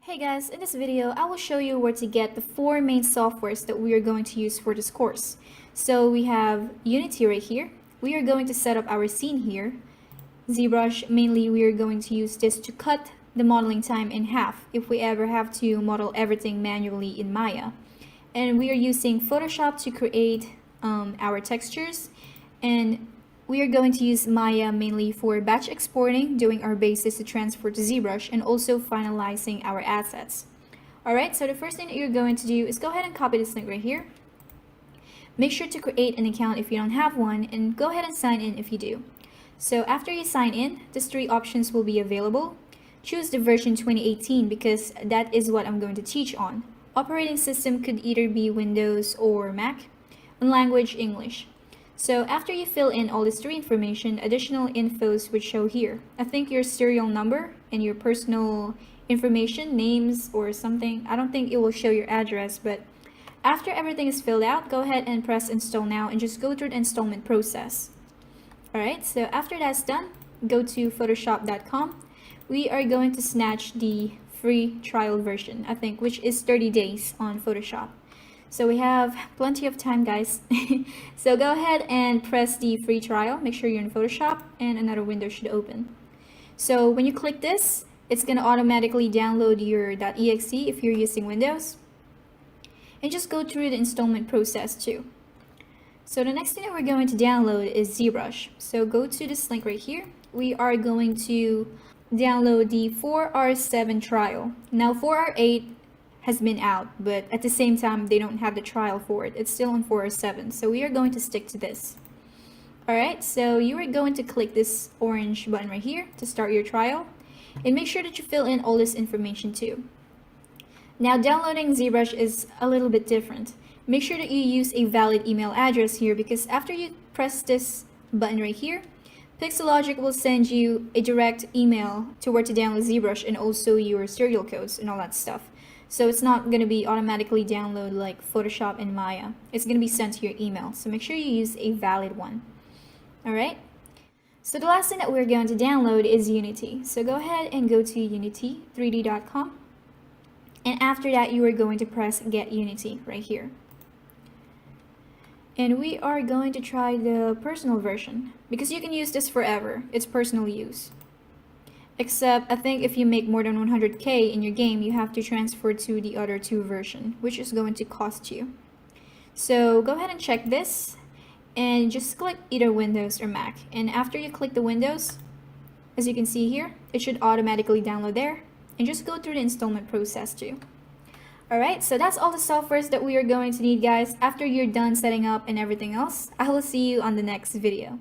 Hey guys, in this video, I will show you where to get the four main softwares that we are going to use for this course. So we have Unity right here. We are going to set up our scene here. ZBrush, mainly we are going to use this to cut the modeling time in half if we ever have to model everything manually in Maya. And we are using Photoshop to create our textures, and we are going to use Maya mainly for batch exporting, doing our bases to transfer to ZBrush, and also finalizing our assets. Alright, so the first thing that you're going to do is go ahead and copy this link right here. Make sure to create an account if you don't have one, and go ahead and sign in if you do. So after you sign in, these three options will be available. Choose the version 2018 because that is what I'm going to teach on. Operating system could either be Windows or Mac, and language English. So after you fill in all this three information, additional infos would show here. I think your serial number and your personal information, names or something. I don't think it will show your address, but after everything is filled out, go ahead and press install now and just go through the installment process. Alright, so after that's done, go to photoshop.com. We are going to snatch the free trial version, I think, which is 30 days on Photoshop. So we have plenty of time, guys. So go ahead and press the free trial. Make sure you're in Photoshop and another window should open. So when you click this, it's going to automatically download your .exe if you're using Windows. And just go through the installment process too. So the next thing that we're going to download is ZBrush. So go to this link right here. We are going to download the 4R7 trial. Now 4R8 has been out, but at the same time they don't have the trial for it. It's still on 4R7, so we are going to stick to this. Alright, so you are going to click this orange button right here to start your trial, and make sure that you fill in all this information too. Now downloading ZBrush is a little bit different. Make sure that you use a valid email address here, because after you press this button right here, Pixologic will send you a direct email to where to download ZBrush and also your serial codes and all that stuff. So it's not going to be automatically downloaded like Photoshop and Maya. It's going to be sent to your email. So make sure you use a valid one. Alright? So the last thing that we're going to download is Unity. So go ahead and go to unity3d.com. And after that, you are going to press Get Unity right here. And we are going to try the personal version, because you can use this forever. It's personal use. Except, I think if you make more than 100k in your game, you have to transfer to the other two version, which is going to cost you. So go ahead and check this, and just click either Windows or Mac. And after you click the Windows, as you can see here, it should automatically download there. And just go through the installment process too. Alright, so that's all the softwares that we are going to need, guys. After you're done setting up and everything else, I will see you on the next video.